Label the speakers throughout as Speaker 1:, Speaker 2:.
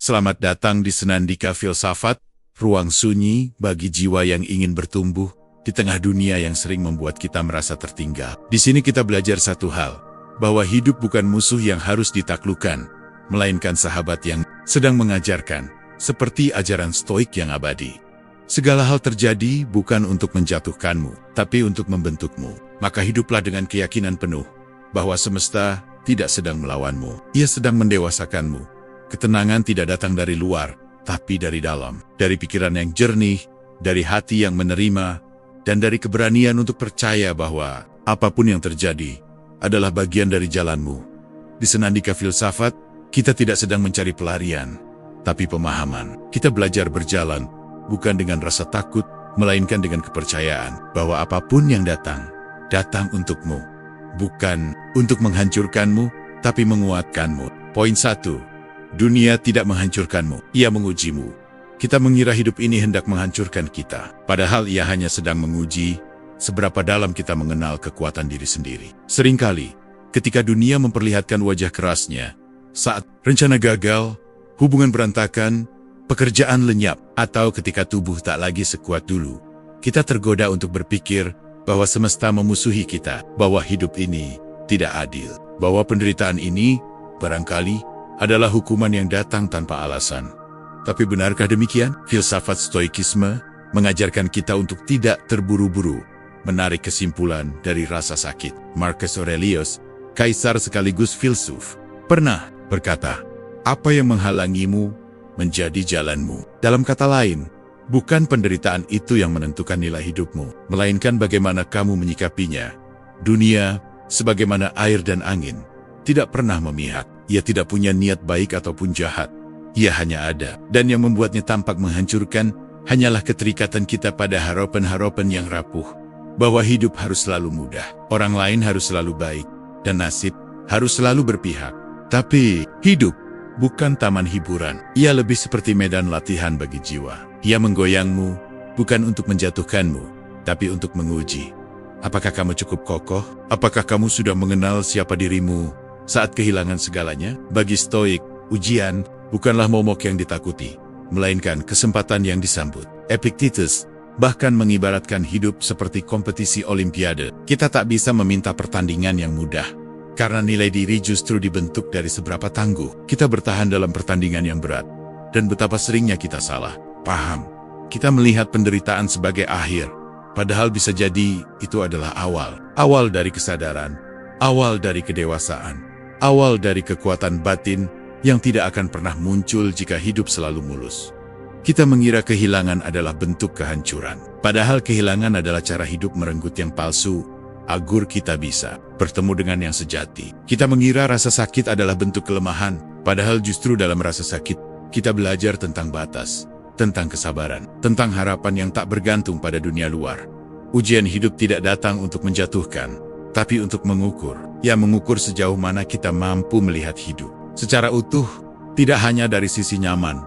Speaker 1: Selamat datang di Senandika Filsafat, ruang sunyi bagi jiwa yang ingin bertumbuh di tengah dunia yang sering membuat kita merasa tertinggal. Di sini kita belajar satu hal, bahwa hidup bukan musuh yang harus ditaklukkan, melainkan sahabat yang sedang mengajarkan, seperti ajaran stoik yang abadi. Segala hal terjadi bukan untuk menjatuhkanmu, tapi untuk membentukmu. Maka hiduplah dengan keyakinan penuh bahwa semesta tidak sedang melawanmu. Ia sedang mendewasakanmu. Ketenangan tidak datang dari luar, tapi dari dalam. Dari pikiran yang jernih, dari hati yang menerima, dan dari keberanian untuk percaya bahwa apapun yang terjadi adalah bagian dari jalanmu. Di Senandika Filsafat, kita tidak sedang mencari pelarian, tapi pemahaman. Kita belajar berjalan, bukan dengan rasa takut, melainkan dengan kepercayaan bahwa apapun yang datang, datang untukmu. Bukan untuk menghancurkanmu, tapi menguatkanmu. Poin 1. Dunia tidak menghancurkanmu, ia mengujimu. Kita mengira hidup ini hendak menghancurkan kita, padahal ia hanya sedang menguji seberapa dalam kita mengenal kekuatan diri sendiri. Seringkali, ketika dunia memperlihatkan wajah kerasnya, saat rencana gagal, hubungan berantakan, pekerjaan lenyap, atau ketika tubuh tak lagi sekuat dulu, kita tergoda untuk berpikir bahwa semesta memusuhi kita, bahwa hidup ini tidak adil, bahwa penderitaan ini barangkali adalah hukuman yang datang tanpa alasan. Tapi benarkah demikian? Filsafat Stoikisme mengajarkan kita untuk tidak terburu-buru menarik kesimpulan dari rasa sakit. Marcus Aurelius, kaisar sekaligus filsuf, pernah berkata, "Apa yang menghalangimu menjadi jalanmu." Dalam kata lain, bukan penderitaan itu yang menentukan nilai hidupmu, melainkan bagaimana kamu menyikapinya. Dunia, sebagaimana air dan angin, tidak pernah memihak. Ia tidak punya niat baik ataupun jahat. Ia hanya ada. Dan yang membuatnya tampak menghancurkan, hanyalah keterikatan kita pada harapan-harapan yang rapuh. Bahwa hidup harus selalu mudah, orang lain harus selalu baik, dan nasib harus selalu berpihak. Tapi, hidup bukan taman hiburan. Ia lebih seperti medan latihan bagi jiwa. Ia menggoyangmu, bukan untuk menjatuhkanmu, tapi untuk menguji. Apakah kamu cukup kokoh? Apakah kamu sudah mengenal siapa dirimu saat kehilangan segalanya? Bagi Stoik, ujian bukanlah momok yang ditakuti, melainkan kesempatan yang disambut. Epictetus bahkan mengibaratkan hidup seperti kompetisi olimpiade. Kita tak bisa meminta pertandingan yang mudah, karena nilai diri justru dibentuk dari seberapa tangguh kita bertahan dalam pertandingan yang berat. Dan betapa seringnya kita salah paham. Kita melihat penderitaan sebagai akhir, padahal bisa jadi itu adalah awal. Awal dari kesadaran, awal dari kedewasaan, awal dari kekuatan batin yang tidak akan pernah muncul jika hidup selalu mulus. Kita mengira kehilangan adalah bentuk kehancuran. Padahal kehilangan adalah cara hidup merenggut yang palsu, agar kita bisa bertemu dengan yang sejati. Kita mengira rasa sakit adalah bentuk kelemahan, padahal justru dalam rasa sakit, kita belajar tentang batas, tentang kesabaran, tentang harapan yang tak bergantung pada dunia luar. Ujian hidup tidak datang untuk menjatuhkan, tapi untuk mengukur. Ia mengukur sejauh mana kita mampu melihat hidup secara utuh, tidak hanya dari sisi nyaman,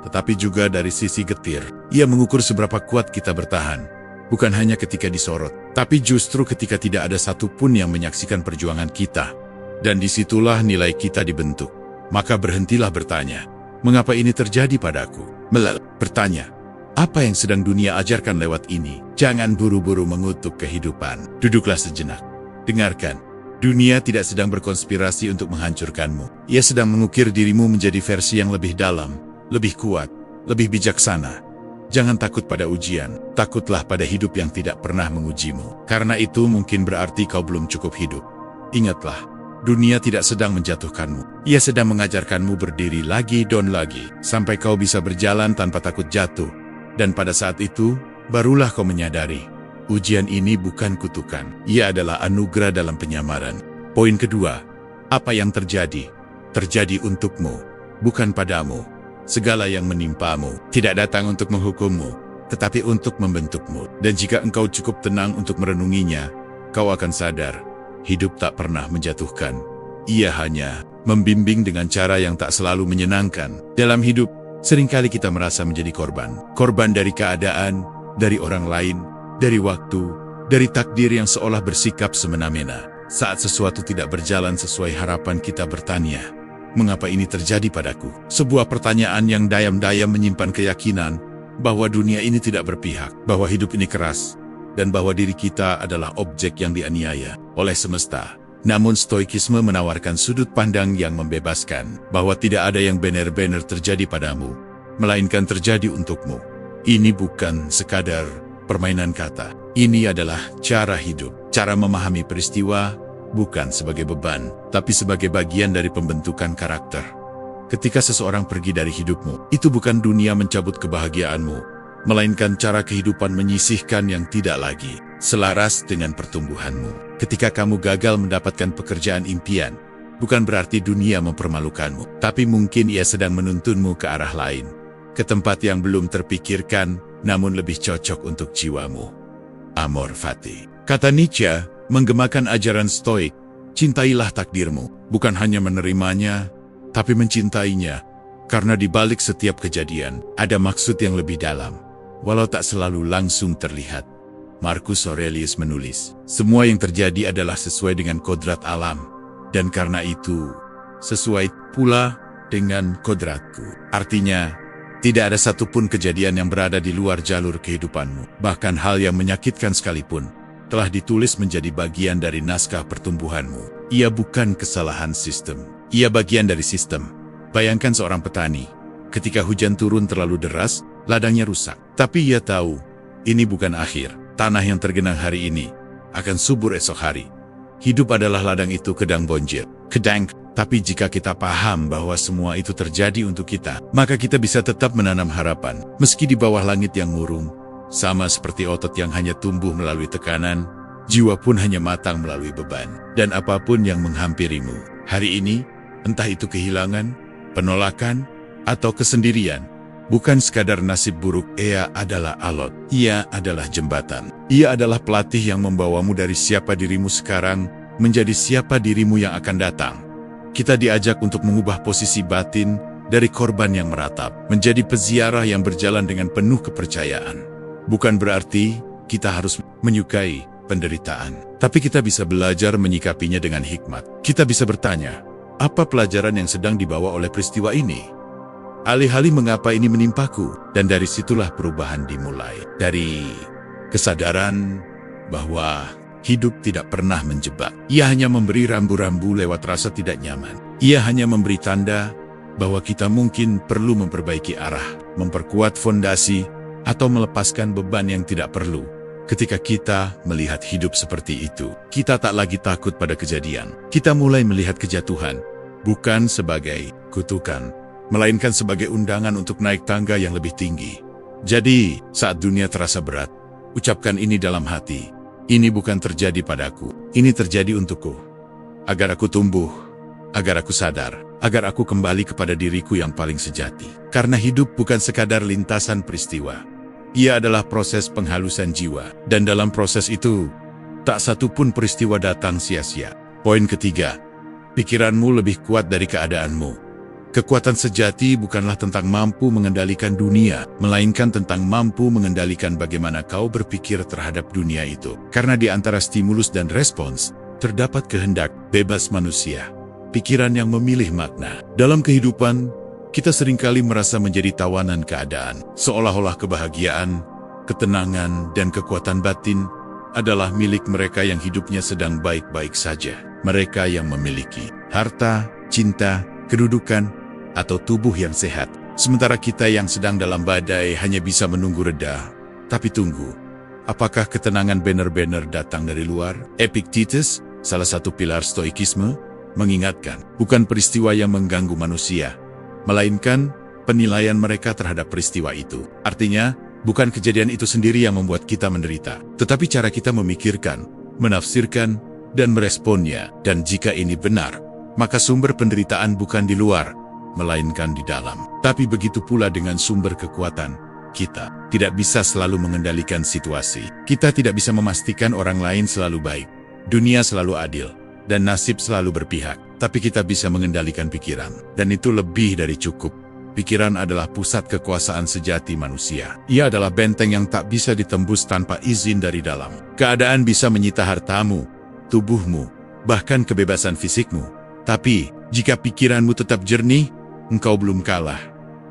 Speaker 1: tetapi juga dari sisi getir. Ia mengukur seberapa kuat kita bertahan, bukan hanya ketika disorot, tapi justru ketika tidak ada satupun yang menyaksikan perjuangan kita. Dan disitulah nilai kita dibentuk. Maka berhentilah bertanya, mengapa ini terjadi padaku? Bertanya, apa yang sedang dunia ajarkan lewat ini? Jangan buru-buru mengutuk kehidupan. Duduklah sejenak. Dengarkan. Dunia tidak sedang berkonspirasi untuk menghancurkanmu. Ia sedang mengukir dirimu menjadi versi yang lebih dalam, lebih kuat, lebih bijaksana. Jangan takut pada ujian, takutlah pada hidup yang tidak pernah mengujimu. Karena itu mungkin berarti kau belum cukup hidup. Ingatlah, dunia tidak sedang menjatuhkanmu. Ia sedang mengajarkanmu berdiri lagi dan lagi, sampai kau bisa berjalan tanpa takut jatuh. Dan pada saat itu, barulah kau menyadari, ujian ini bukan kutukan, ia adalah anugerah dalam penyamaran. Poin kedua, apa yang terjadi? Terjadi untukmu, bukan padamu. Segala yang menimpamu tidak datang untuk menghukummu, tetapi untuk membentukmu. Dan jika engkau cukup tenang untuk merenunginya, kau akan sadar, hidup tak pernah menjatuhkan. Ia hanya membimbing dengan cara yang tak selalu menyenangkan. Dalam hidup, seringkali kita merasa menjadi korban. Korban dari keadaan, dari orang lain, dari waktu, dari takdir yang seolah bersikap semena-mena. Saat sesuatu tidak berjalan sesuai harapan, kita bertanya, mengapa ini terjadi padaku? Sebuah pertanyaan yang diam-diam menyimpan keyakinan bahwa dunia ini tidak berpihak, bahwa hidup ini keras, dan bahwa diri kita adalah objek yang dianiaya oleh semesta. Namun Stoikisme menawarkan sudut pandang yang membebaskan, bahwa tidak ada yang benar-benar terjadi padamu, melainkan terjadi untukmu. Ini bukan sekadar permainan kata. Ini adalah cara hidup, cara memahami peristiwa, bukan sebagai beban, tapi sebagai bagian dari pembentukan karakter. Ketika seseorang pergi dari hidupmu, itu bukan dunia mencabut kebahagiaanmu, melainkan cara kehidupan menyisihkan yang tidak lagi selaras dengan pertumbuhanmu. Ketika kamu gagal mendapatkan pekerjaan impian, bukan berarti dunia mempermalukanmu, tapi mungkin ia sedang menuntunmu ke arah lain, ke tempat yang belum terpikirkan, namun lebih cocok untuk jiwamu. Amor fati. Kata Nietzsche, menggemakan ajaran Stoik, cintailah takdirmu, bukan hanya menerimanya, tapi mencintainya, karena di balik setiap kejadian, ada maksud yang lebih dalam, walau tak selalu langsung terlihat. Marcus Aurelius menulis, semua yang terjadi adalah sesuai dengan kodrat alam, dan karena itu, sesuai pula dengan kodratku. Artinya, tidak ada satupun kejadian yang berada di luar jalur kehidupanmu, bahkan hal yang menyakitkan sekalipun, telah ditulis menjadi bagian dari naskah pertumbuhanmu. Ia bukan kesalahan sistem, ia bagian dari sistem. Bayangkan seorang petani, ketika hujan turun terlalu deras, ladangnya rusak. Tapi ia tahu, ini bukan akhir. Tanah yang tergenang hari ini akan subur esok hari. Hidup adalah ladang itu kedang bonjir. Tapi jika kita paham bahwa semua itu terjadi untuk kita, maka kita bisa tetap menanam harapan, meski di bawah langit yang murung. Sama seperti otot yang hanya tumbuh melalui tekanan, jiwa pun hanya matang melalui beban. Dan apapun yang menghampirimu hari ini, entah itu kehilangan, penolakan, atau kesendirian, bukan sekadar nasib buruk. Ia adalah alat. Ia adalah jembatan. Ia adalah pelatih yang membawamu dari siapa dirimu sekarang, menjadi siapa dirimu yang akan datang. Kita diajak untuk mengubah posisi batin dari korban yang meratap, menjadi peziarah yang berjalan dengan penuh kepercayaan. Bukan berarti kita harus menyukai penderitaan, tapi kita bisa belajar menyikapinya dengan hikmat. Kita bisa bertanya, apa pelajaran yang sedang dibawa oleh peristiwa ini? Alih-alih mengapa ini menimpaku, dan dari situlah perubahan dimulai. Dari kesadaran bahwa hidup tidak pernah menjebak. Ia hanya memberi rambu-rambu lewat rasa tidak nyaman. Ia hanya memberi tanda bahwa kita mungkin perlu memperbaiki arah, memperkuat fondasi, atau melepaskan beban yang tidak perlu. Ketika kita melihat hidup seperti itu, kita tak lagi takut pada kejadian. Kita mulai melihat kejatuhan, bukan sebagai kutukan, melainkan sebagai undangan untuk naik tangga yang lebih tinggi. Jadi, saat dunia terasa berat, ucapkan ini dalam hati. Ini bukan terjadi padaku, ini terjadi untukku. Agar aku tumbuh, agar aku sadar, agar aku kembali kepada diriku yang paling sejati. Karena hidup bukan sekadar lintasan peristiwa. Ia adalah proses penghalusan jiwa. Dan dalam proses itu, tak satu pun peristiwa datang sia-sia. Poin ketiga, pikiranmu lebih kuat dari keadaanmu. Kekuatan sejati bukanlah tentang mampu mengendalikan dunia, melainkan tentang mampu mengendalikan bagaimana kau berpikir terhadap dunia itu. Karena di antara stimulus dan respons, terdapat kehendak bebas manusia, pikiran yang memilih makna. Dalam kehidupan, kita seringkali merasa menjadi tawanan keadaan, seolah-olah kebahagiaan, ketenangan, dan kekuatan batin adalah milik mereka yang hidupnya sedang baik-baik saja. Mereka yang memiliki harta, cinta, kedudukan, atau tubuh yang sehat. Sementara kita yang sedang dalam badai hanya bisa menunggu reda. Tapi tunggu, apakah ketenangan benar-benar datang dari luar? Epictetus, salah satu pilar Stoikisme, mengingatkan, bukan peristiwa yang mengganggu manusia, melainkan penilaian mereka terhadap peristiwa itu. Artinya, bukan kejadian itu sendiri yang membuat kita menderita, tetapi cara kita memikirkan, menafsirkan, dan meresponnya. Dan jika ini benar, maka sumber penderitaan bukan di luar, melainkan di dalam. Tapi begitu pula dengan sumber kekuatan. Kita tidak bisa selalu mengendalikan situasi. Kita tidak bisa memastikan orang lain selalu baik, dunia selalu adil, dan nasib selalu berpihak. Tapi kita bisa mengendalikan pikiran. Dan itu lebih dari cukup. Pikiran adalah pusat kekuasaan sejati manusia. Ia adalah benteng yang tak bisa ditembus tanpa izin dari dalam. Keadaan bisa menyita hartamu, tubuhmu, bahkan kebebasan fisikmu. Tapi Jika pikiranmu tetap jernih, engkau belum kalah.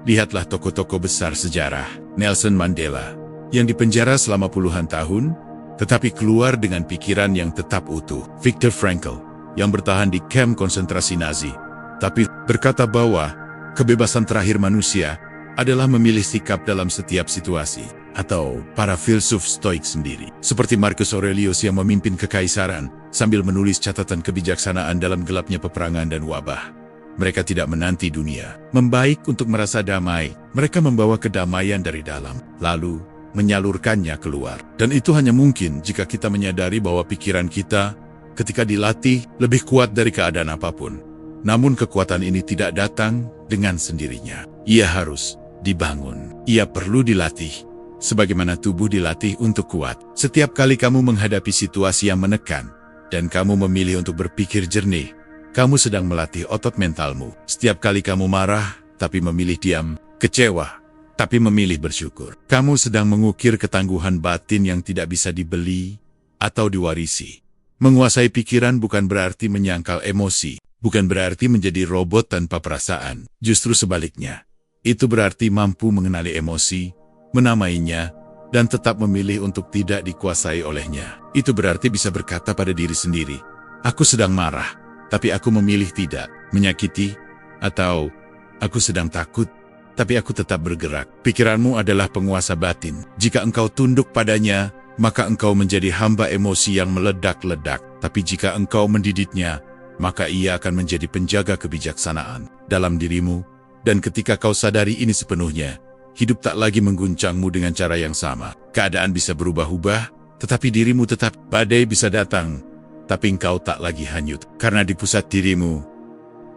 Speaker 1: Lihatlah tokoh-tokoh besar sejarah, Nelson Mandela, yang dipenjara selama puluhan tahun, tetapi keluar dengan pikiran yang tetap utuh. Viktor Frankl, yang bertahan di kamp konsentrasi Nazi, tapi berkata bahwa kebebasan terakhir manusia adalah memilih sikap dalam setiap situasi. Atau para filsuf Stoik sendiri, seperti Marcus Aurelius yang memimpin kekaisaran sambil menulis catatan kebijaksanaan dalam gelapnya peperangan dan wabah. Mereka tidak menanti dunia membaik untuk merasa damai. Mereka membawa kedamaian dari dalam, lalu menyalurkannya keluar. Dan itu hanya mungkin jika kita menyadari bahwa pikiran kita, ketika dilatih, lebih kuat dari keadaan apapun. Namun kekuatan ini tidak datang dengan sendirinya. Ia harus dibangun. Ia perlu dilatih. Sebagaimana tubuh dilatih untuk kuat. Setiap kali kamu menghadapi situasi yang menekan, dan kamu memilih untuk berpikir jernih, kamu sedang melatih otot mentalmu. Setiap kali kamu marah, tapi memilih diam, kecewa, tapi memilih bersyukur, kamu sedang mengukir ketangguhan batin yang tidak bisa dibeli atau diwarisi. Menguasai pikiran bukan berarti menyangkal emosi, bukan berarti menjadi robot tanpa perasaan. Justru sebaliknya, itu berarti mampu mengenali emosi, menamainya, dan tetap memilih untuk tidak dikuasai olehnya. Itu berarti bisa berkata pada diri sendiri, aku sedang marah, tapi aku memilih tidak menyakiti, atau aku sedang takut, tapi aku tetap bergerak. Pikiranmu adalah penguasa batin. Jika engkau tunduk padanya, maka engkau menjadi hamba emosi yang meledak-ledak. Tapi jika engkau mendidiknya, maka ia akan menjadi penjaga kebijaksanaan dalam dirimu. Dan ketika kau sadari ini sepenuhnya, hidup tak lagi mengguncangmu dengan cara yang sama. Keadaan bisa berubah-ubah, tetapi dirimu tetap. Badai bisa datang, tapi engkau tak lagi hanyut. Karena di pusat dirimu,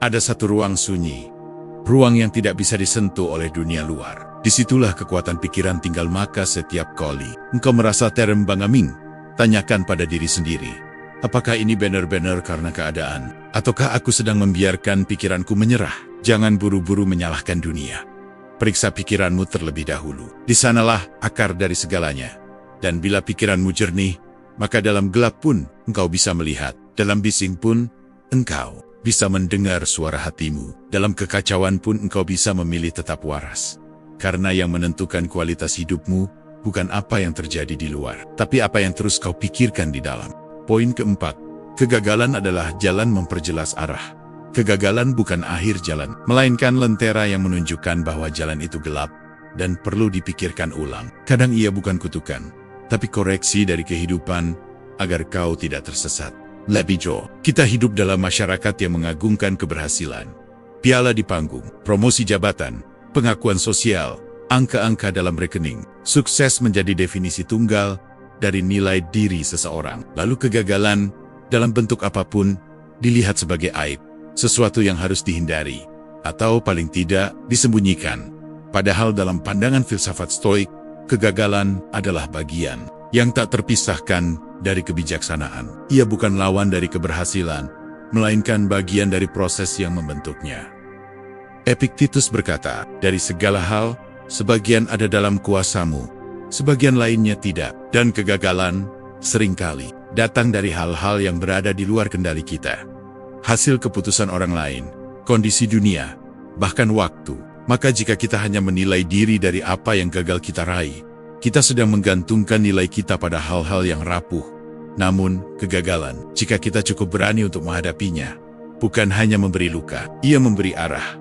Speaker 1: ada satu ruang sunyi. Ruang yang tidak bisa disentuh oleh dunia luar. Disitulah kekuatan pikiran tinggal. Maka setiap kali engkau merasa terembang-ambing, tanyakan pada diri sendiri, apakah ini benar-benar karena keadaan? Ataukah aku sedang membiarkan pikiranku menyerah? Jangan buru-buru menyalahkan dunia. Periksa pikiranmu terlebih dahulu. Di sanalah akar dari segalanya. Dan bila pikiranmu jernih, maka dalam gelap pun engkau bisa melihat. Dalam bising pun engkau bisa mendengar suara hatimu. Dalam kekacauan pun engkau bisa memilih tetap waras. Karena yang menentukan kualitas hidupmu bukan apa yang terjadi di luar, tapi apa yang terus kau pikirkan di dalam. Poin keempat, kegagalan adalah jalan memperjelas arah. Kegagalan bukan akhir jalan, melainkan lentera yang menunjukkan bahwa jalan itu gelap dan perlu dipikirkan ulang. Kadang ia bukan kutukan, tapi koreksi dari kehidupan agar kau tidak tersesat. Lebih jauh, kita hidup dalam masyarakat yang mengagungkan keberhasilan. Piala di panggung, promosi jabatan, pengakuan sosial, angka-angka dalam rekening. Sukses menjadi definisi tunggal dari nilai diri seseorang. Lalu kegagalan dalam bentuk apapun dilihat sebagai aib. Sesuatu yang harus dihindari, atau paling tidak disembunyikan. Padahal dalam pandangan filsafat Stoik, kegagalan adalah bagian yang tak terpisahkan dari kebijaksanaan. Ia bukan lawan dari keberhasilan, melainkan bagian dari proses yang membentuknya. Epictetus berkata, dari segala hal, sebagian ada dalam kuasamu, sebagian lainnya tidak. Dan kegagalan seringkali datang dari hal-hal yang berada di luar kendali kita. Hasil keputusan orang lain, kondisi dunia, bahkan waktu. Maka jika kita hanya menilai diri dari apa yang gagal kita raih, kita sedang menggantungkan nilai kita pada hal-hal yang rapuh. Namun, kegagalan, jika kita cukup berani untuk menghadapinya, bukan hanya memberi luka, ia memberi arah.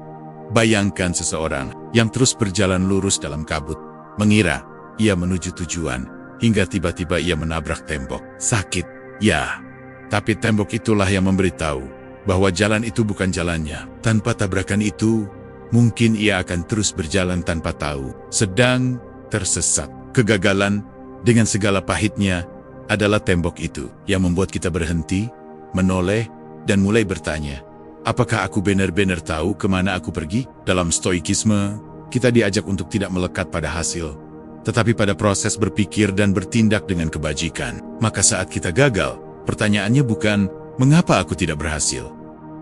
Speaker 1: Bayangkan seseorang yang terus berjalan lurus dalam kabut, mengira ia menuju tujuan, hingga tiba-tiba ia menabrak tembok. Sakit, ya, tapi tembok itulah yang memberitahu bahwa jalan itu bukan jalannya. Tanpa tabrakan itu, mungkin ia akan terus berjalan tanpa tahu, sedang tersesat. Kegagalan, dengan segala pahitnya, adalah tembok itu yang membuat kita berhenti, menoleh, dan mulai bertanya, apakah aku benar-benar tahu kemana aku pergi? Dalam stoikisme, kita diajak untuk tidak melekat pada hasil, tetapi pada proses berpikir dan bertindak dengan kebajikan. Maka saat kita gagal, pertanyaannya bukan, mengapa aku tidak berhasil?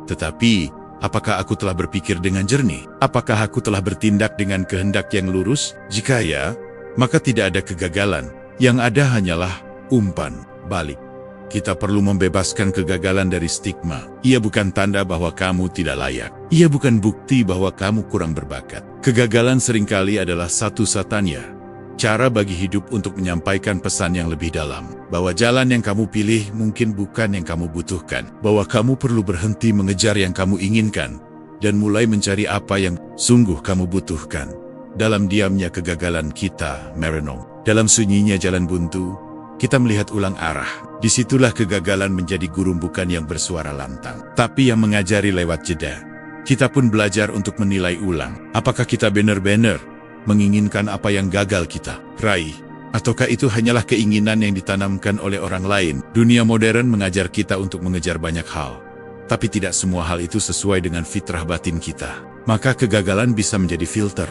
Speaker 1: Tetapi, apakah aku telah berpikir dengan jernih? Apakah aku telah bertindak dengan kehendak yang lurus? Jika ya, maka tidak ada kegagalan. Yang ada hanyalah umpan balik. Kita perlu membebaskan kegagalan dari stigma. Ia bukan tanda bahwa kamu tidak layak. Ia bukan bukti bahwa kamu kurang berbakat. Kegagalan seringkali adalah satu-satunya cara bagi hidup untuk menyampaikan pesan yang lebih dalam. Bahwa jalan yang kamu pilih mungkin bukan yang kamu butuhkan. Bahwa kamu perlu berhenti mengejar yang kamu inginkan dan mulai mencari apa yang sungguh kamu butuhkan. Dalam diamnya kegagalan kita merenung. Dalam sunyinya jalan buntu, kita melihat ulang arah. Disitulah kegagalan menjadi guru bukan yang bersuara lantang, tapi yang mengajari lewat jeda. Kita pun belajar untuk menilai ulang. Apakah kita benar-benar menginginkan apa yang gagal kita raih? Ataukah itu hanyalah keinginan yang ditanamkan oleh orang lain? Dunia modern mengajar kita untuk mengejar banyak hal, tapi tidak semua hal itu sesuai dengan fitrah batin kita. Maka kegagalan bisa menjadi filter.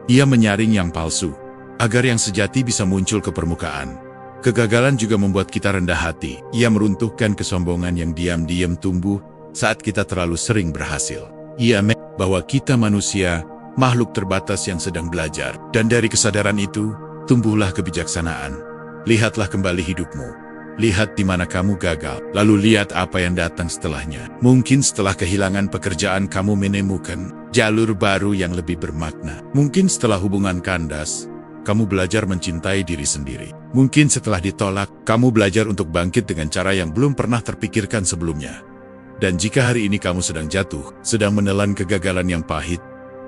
Speaker 1: Ia menyaring yang palsu, agar yang sejati bisa muncul ke permukaan. Kegagalan juga membuat kita rendah hati. Ia meruntuhkan kesombongan yang diam-diam tumbuh saat kita terlalu sering berhasil. Ia bahwa kita manusia, makhluk terbatas yang sedang belajar. Dan dari kesadaran itu, tumbuhlah kebijaksanaan. Lihatlah kembali hidupmu. Lihat di mana kamu gagal, lalu lihat apa yang datang setelahnya. Mungkin setelah kehilangan pekerjaan kamu menemukan jalur baru yang lebih bermakna. Mungkin setelah hubungan kandas, kamu belajar mencintai diri sendiri. Mungkin setelah ditolak, kamu belajar untuk bangkit dengan cara yang belum pernah terpikirkan sebelumnya. Dan jika hari ini kamu sedang jatuh, sedang menelan kegagalan yang pahit,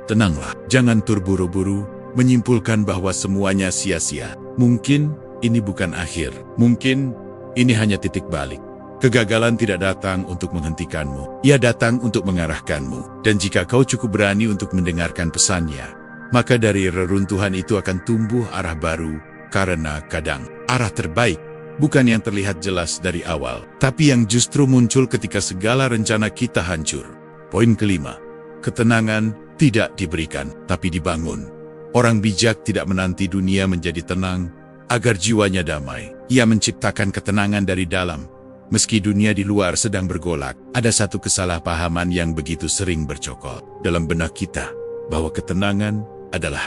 Speaker 1: tenanglah. Jangan terburu-buru menyimpulkan bahwa semuanya sia-sia. Mungkin ini bukan akhir. Mungkin ini hanya titik balik. Kegagalan tidak datang untuk menghentikanmu. Ia datang untuk mengarahkanmu. Dan jika kau cukup berani untuk mendengarkan pesannya, maka dari reruntuhan itu akan tumbuh arah baru, karena kadang arah terbaik bukan yang terlihat jelas dari awal, tapi yang justru muncul ketika segala rencana kita hancur. Poin kelima, ketenangan tidak diberikan, tapi dibangun. Orang bijak tidak menanti dunia menjadi tenang agar jiwanya damai. Ia menciptakan ketenangan dari dalam. Meski dunia di luar sedang bergolak, ada satu kesalahpahaman yang begitu sering bercokol dalam benak kita, bahwa ketenangan adalah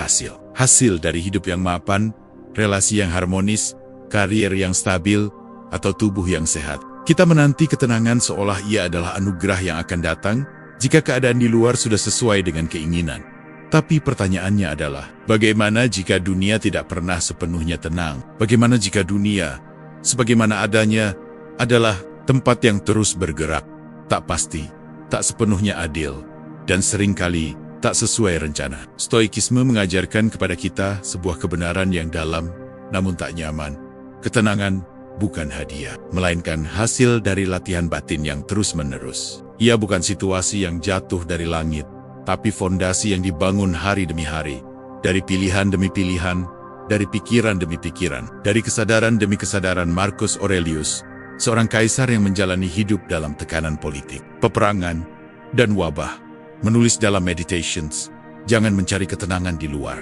Speaker 1: hasil dari hidup yang mapan, relasi yang harmonis, karier yang stabil, atau tubuh yang sehat. Kita menanti ketenangan seolah ia adalah anugerah yang akan datang jika keadaan di luar sudah sesuai dengan keinginan. Tapi pertanyaannya adalah, bagaimana jika dunia tidak pernah sepenuhnya tenang? Bagaimana jika dunia, sebagaimana adanya, adalah tempat yang terus bergerak, tak pasti, tak sepenuhnya adil, dan seringkali tak sesuai rencana? Stoikisme mengajarkan kepada kita sebuah kebenaran yang dalam, namun tak nyaman. Ketenangan bukan hadiah, melainkan hasil dari latihan batin yang terus-menerus. Ia bukan situasi yang jatuh dari langit, tapi fondasi yang dibangun hari demi hari, dari pilihan demi pilihan, dari pikiran demi pikiran, dari kesadaran demi kesadaran. Marcus Aurelius, seorang kaisar yang menjalani hidup dalam tekanan politik, peperangan, dan wabah, menulis dalam Meditations, jangan mencari ketenangan di luar.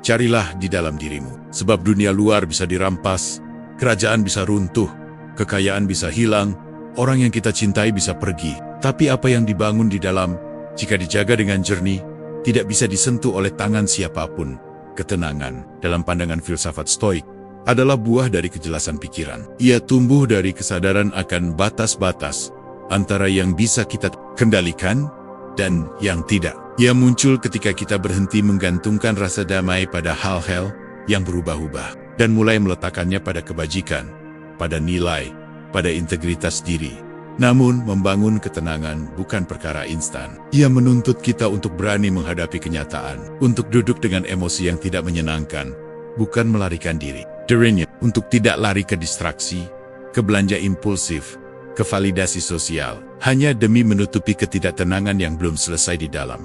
Speaker 1: Carilah di dalam dirimu. Sebab dunia luar bisa dirampas, kerajaan bisa runtuh, kekayaan bisa hilang, orang yang kita cintai bisa pergi. Tapi apa yang dibangun di dalam, jika dijaga dengan jernih, tidak bisa disentuh oleh tangan siapapun. Ketenangan, dalam pandangan filsafat Stoik, adalah buah dari kejelasan pikiran. Ia tumbuh dari kesadaran akan batas-batas antara yang bisa kita kendalikan dan yang tidak. Ia muncul ketika kita berhenti menggantungkan rasa damai pada hal-hal yang berubah-ubah dan mulai meletakkannya pada kebajikan, pada nilai, pada integritas diri. Namun, membangun ketenangan bukan perkara instan. Ia menuntut kita untuk berani menghadapi kenyataan, untuk duduk dengan emosi yang tidak menyenangkan, bukan melarikan diri darinya, untuk tidak lari ke distraksi, ke belanja impulsif, ke validasi sosial, hanya demi menutupi ketidaktenangan yang belum selesai di dalam.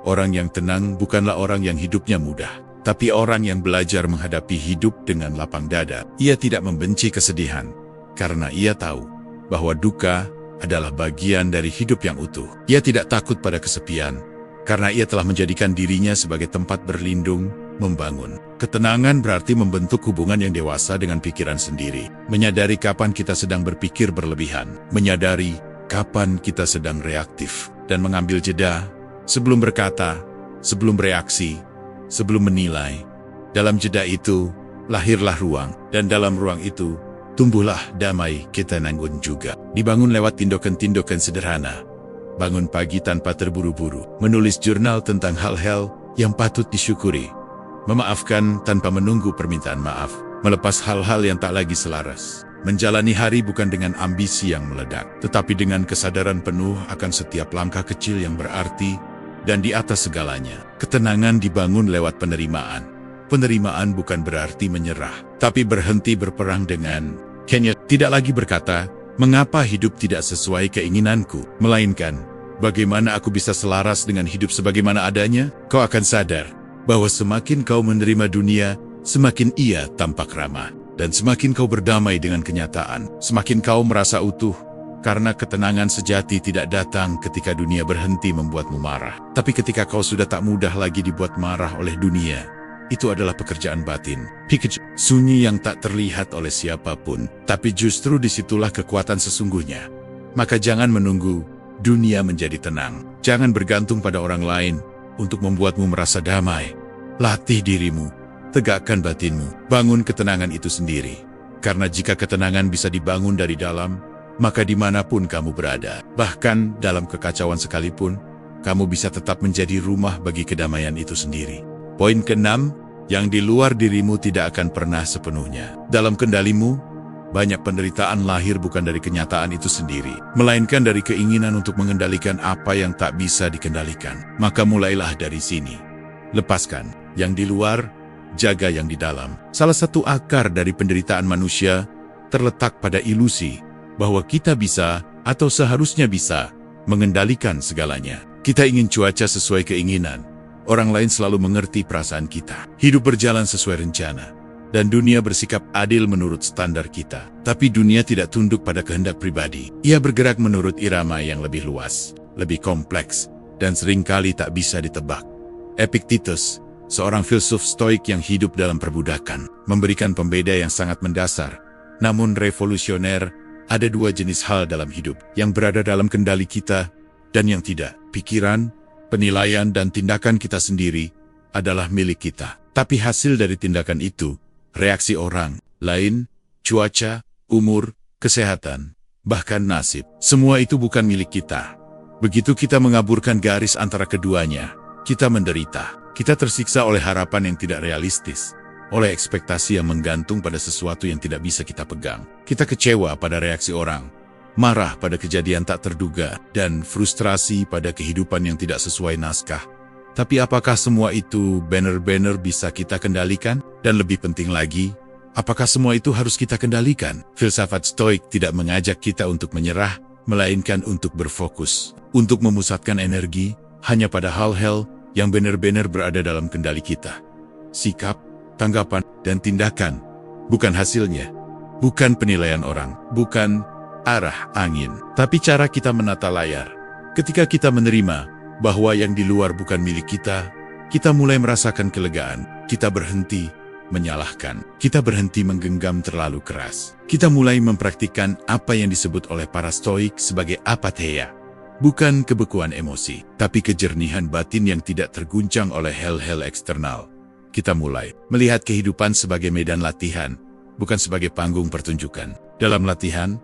Speaker 1: Orang yang tenang bukanlah orang yang hidupnya mudah, tapi orang yang belajar menghadapi hidup dengan lapang dada. Ia tidak membenci kesedihan, karena ia tahu bahwa duka adalah bagian dari hidup yang utuh. Ia tidak takut pada kesepian, karena ia telah menjadikan dirinya sebagai tempat berlindung, membangun. Ketenangan berarti membentuk hubungan yang dewasa dengan pikiran sendiri, menyadari kapan kita sedang berpikir berlebihan, menyadari kapan kita sedang reaktif, dan mengambil jeda sebelum berkata, sebelum bereaksi, sebelum menilai. Dalam jeda itu, lahirlah ruang, dan dalam ruang itu, Tumbuhlah damai, kita nanggung juga. Dibangun lewat tindakan-tindakan sederhana. Bangun pagi tanpa terburu-buru. Menulis jurnal tentang hal-hal yang patut disyukuri. Memaafkan tanpa menunggu permintaan maaf. Melepas hal-hal yang tak lagi selaras. Menjalani hari bukan dengan ambisi yang meledak, tetapi dengan kesadaran penuh akan setiap langkah kecil yang berarti. Dan di atas segalanya, ketenangan dibangun lewat penerimaan. Penerimaan bukan berarti menyerah, tapi berhenti berperang dengan Kenya. Tidak lagi berkata, mengapa hidup tidak sesuai keinginanku, melainkan, bagaimana aku bisa selaras dengan hidup sebagaimana adanya? Kau akan sadar bahwa semakin kau menerima dunia, semakin ia tampak ramah. Dan semakin kau berdamai dengan kenyataan, semakin kau merasa utuh. Karena ketenangan sejati tidak datang ketika dunia berhenti membuatmu marah. Tapi ketika kau sudah tak mudah lagi dibuat marah oleh dunia. Itu adalah pekerjaan batin. Sunyi yang tak terlihat oleh siapapun. Tapi justru disitulah kekuatan sesungguhnya. Maka jangan menunggu dunia menjadi tenang. Jangan bergantung pada orang lain untuk membuatmu merasa damai. Latih dirimu. Tegakkan batinmu. Bangun ketenangan itu sendiri. Karena jika ketenangan bisa dibangun dari dalam, maka dimanapun kamu berada, bahkan dalam kekacauan sekalipun, kamu bisa tetap menjadi rumah bagi kedamaian itu sendiri. Poin ke-6, yang di luar dirimu tidak akan pernah sepenuhnya dalam kendalimu. Banyak penderitaan lahir bukan dari kenyataan itu sendiri, melainkan dari keinginan untuk mengendalikan apa yang tak bisa dikendalikan. Maka mulailah dari sini. Lepaskan yang di luar, jaga yang di dalam. Salah satu akar dari penderitaan manusia terletak pada ilusi bahwa kita bisa, atau seharusnya bisa, mengendalikan segalanya. Kita ingin cuaca sesuai keinginan. Orang lain selalu mengerti perasaan kita. Hidup berjalan sesuai rencana. Dan dunia bersikap adil menurut standar kita. Tapi dunia tidak tunduk pada kehendak pribadi. Ia bergerak menurut irama yang lebih luas, lebih kompleks, dan seringkali tak bisa ditebak. Epictetus, seorang filsuf stoik yang hidup dalam perbudakan, memberikan pembeda yang sangat mendasar, namun revolusioner. Ada dua jenis hal dalam hidup, yang berada dalam kendali kita, dan yang tidak. Pikiran, penilaian, dan tindakan kita sendiri adalah milik kita. Tapi hasil dari tindakan itu, reaksi orang lain, cuaca, umur, kesehatan, bahkan nasib, semua itu bukan milik kita. Begitu kita mengaburkan garis antara keduanya, kita menderita. Kita tersiksa oleh harapan yang tidak realistis, oleh ekspektasi yang menggantung pada sesuatu yang tidak bisa kita pegang. Kita kecewa pada reaksi orang, marah pada kejadian tak terduga, dan frustrasi pada kehidupan yang tidak sesuai naskah. Tapi apakah semua itu benar-benar bisa kita kendalikan? Dan lebih penting lagi, apakah semua itu harus kita kendalikan? Filsafat stoik tidak mengajak kita untuk menyerah, melainkan untuk berfokus, untuk memusatkan energi hanya pada hal-hal yang benar-benar berada dalam kendali kita. Sikap, tanggapan, dan tindakan, bukan hasilnya, bukan penilaian orang, bukan arah angin, tapi cara kita menata layar. Ketika kita menerima bahwa yang di luar bukan milik kita, kita mulai merasakan kelegaan. Kita berhenti menyalahkan, kita berhenti menggenggam terlalu keras. Kita mulai mempraktikkan apa yang disebut oleh para stoik sebagai apatheia. Bukan kebekuan emosi, tapi kejernihan batin yang tidak terguncang oleh hal-hal eksternal. Kita mulai melihat kehidupan sebagai medan latihan, bukan sebagai panggung pertunjukan. Dalam latihan,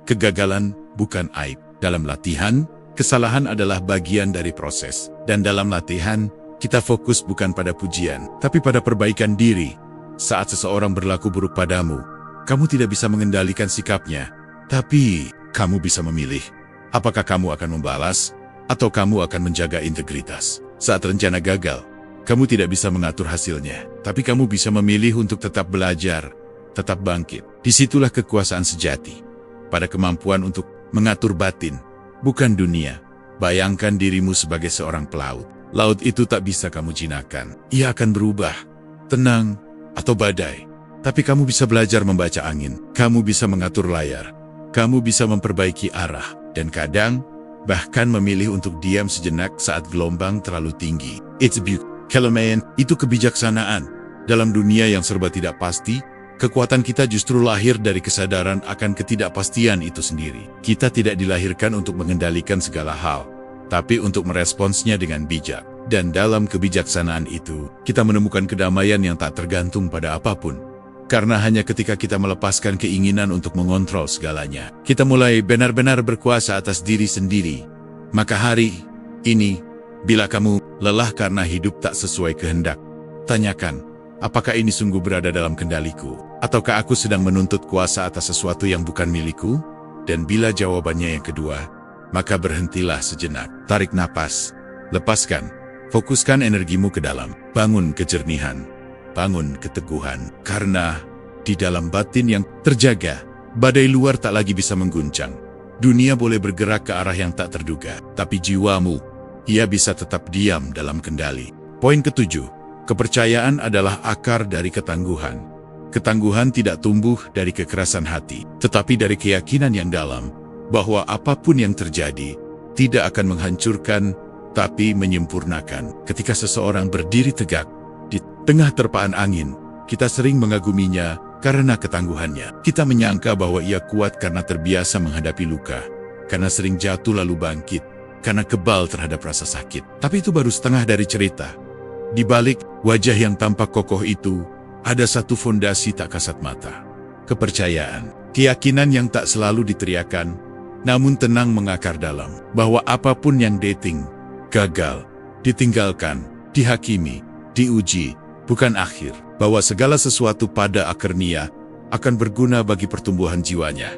Speaker 1: kegagalan bukan aib. Dalam latihan, kesalahan adalah bagian dari proses. Dan dalam latihan, kita fokus bukan pada pujian, tapi pada perbaikan diri. Saat seseorang berlaku buruk padamu, kamu tidak bisa mengendalikan sikapnya, tapi kamu bisa memilih. Apakah kamu akan membalas, atau kamu akan menjaga integritas? Saat rencana gagal, kamu tidak bisa mengatur hasilnya, tapi kamu bisa memilih untuk tetap belajar, tetap bangkit. Disitulah kekuasaan sejati, pada kemampuan untuk mengatur batin, bukan dunia. Bayangkan dirimu sebagai seorang pelaut. Laut itu tak bisa kamu jinakkan. Ia akan berubah, tenang, atau badai. Tapi kamu bisa belajar membaca angin, kamu bisa mengatur layar, kamu bisa memperbaiki arah. Dan kadang, bahkan memilih untuk diam sejenak saat gelombang terlalu tinggi. It's beauty. Kelemahan, itu kebijaksanaan. Dalam dunia yang serba tidak pasti, kekuatan kita justru lahir dari kesadaran akan ketidakpastian itu sendiri. Kita tidak dilahirkan untuk mengendalikan segala hal, tapi untuk meresponsnya dengan bijak. Dan dalam kebijaksanaan itu, kita menemukan kedamaian yang tak tergantung pada apapun. Karena hanya ketika kita melepaskan keinginan untuk mengontrol segalanya, kita mulai benar-benar berkuasa atas diri sendiri. Maka hari ini, bila kamu lelah karena hidup tak sesuai kehendak, tanyakan, apakah ini sungguh berada dalam kendaliku? Ataukah aku sedang menuntut kuasa atas sesuatu yang bukan milikku? Dan bila jawabannya yang kedua, maka berhentilah sejenak, tarik napas, lepaskan, fokuskan energimu ke dalam, bangun kejernihan, bangun keteguhan. Karena di dalam batin yang terjaga, badai luar tak lagi bisa mengguncang. Dunia boleh bergerak ke arah yang tak terduga, tapi jiwamu, ia bisa tetap diam dalam kendali. Poin ketujuh, kepercayaan adalah akar dari ketangguhan. Ketangguhan tidak tumbuh dari kekerasan hati, tetapi dari keyakinan yang dalam, bahwa apapun yang terjadi, tidak akan menghancurkan, tapi menyempurnakan. Ketika seseorang berdiri tegak di tengah terpaan angin, kita sering mengaguminya karena ketangguhannya. Kita menyangka bahwa ia kuat karena terbiasa menghadapi luka, karena sering jatuh lalu bangkit, karena kebal terhadap rasa sakit. Tapi itu baru setengah dari cerita. Di balik wajah yang tampak kokoh itu, ada satu fondasi tak kasat mata. Kepercayaan, keyakinan yang tak selalu diteriakan, namun tenang mengakar dalam, bahwa apapun yang dating, gagal, ditinggalkan, dihakimi, diuji, bukan akhir. Bahwa segala sesuatu pada akhirnya akan berguna bagi pertumbuhan jiwanya.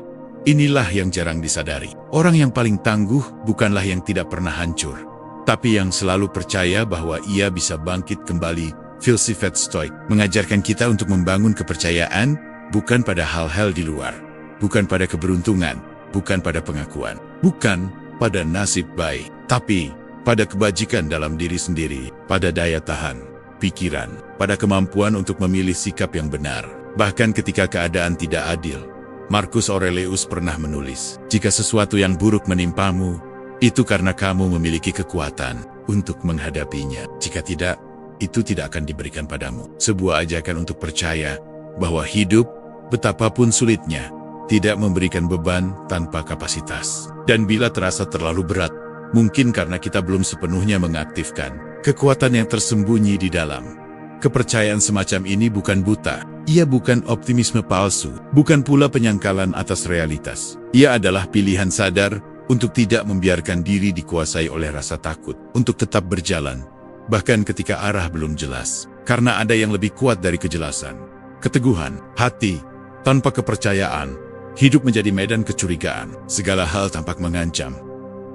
Speaker 1: Inilah yang jarang disadari. Orang yang paling tangguh bukanlah yang tidak pernah hancur, tapi yang selalu percaya bahwa ia bisa bangkit kembali. Filsafat Stoik mengajarkan kita untuk membangun kepercayaan bukan pada hal-hal di luar, bukan pada keberuntungan, bukan pada pengakuan, bukan pada nasib baik, tapi pada kebajikan dalam diri sendiri, pada daya tahan pikiran, pada kemampuan untuk memilih sikap yang benar, bahkan ketika keadaan tidak adil. Marcus Aurelius pernah menulis, jika sesuatu yang buruk menimpamu, itu karena kamu memiliki kekuatan untuk menghadapinya. Jika tidak, itu tidak akan diberikan padamu. Sebuah ajakan untuk percaya bahwa hidup, betapapun sulitnya, tidak memberikan beban tanpa kapasitas. Dan bila terasa terlalu berat, mungkin karena kita belum sepenuhnya mengaktifkan kekuatan yang tersembunyi di dalam. Kepercayaan semacam ini bukan buta, ia bukan optimisme palsu, bukan pula penyangkalan atas realitas. Ia adalah pilihan sadar untuk tidak membiarkan diri dikuasai oleh rasa takut, untuk tetap berjalan, bahkan ketika arah belum jelas, karena ada yang lebih kuat dari kejelasan. Keteguhan hati, tanpa kepercayaan, hidup menjadi medan kecurigaan. Segala hal tampak mengancam.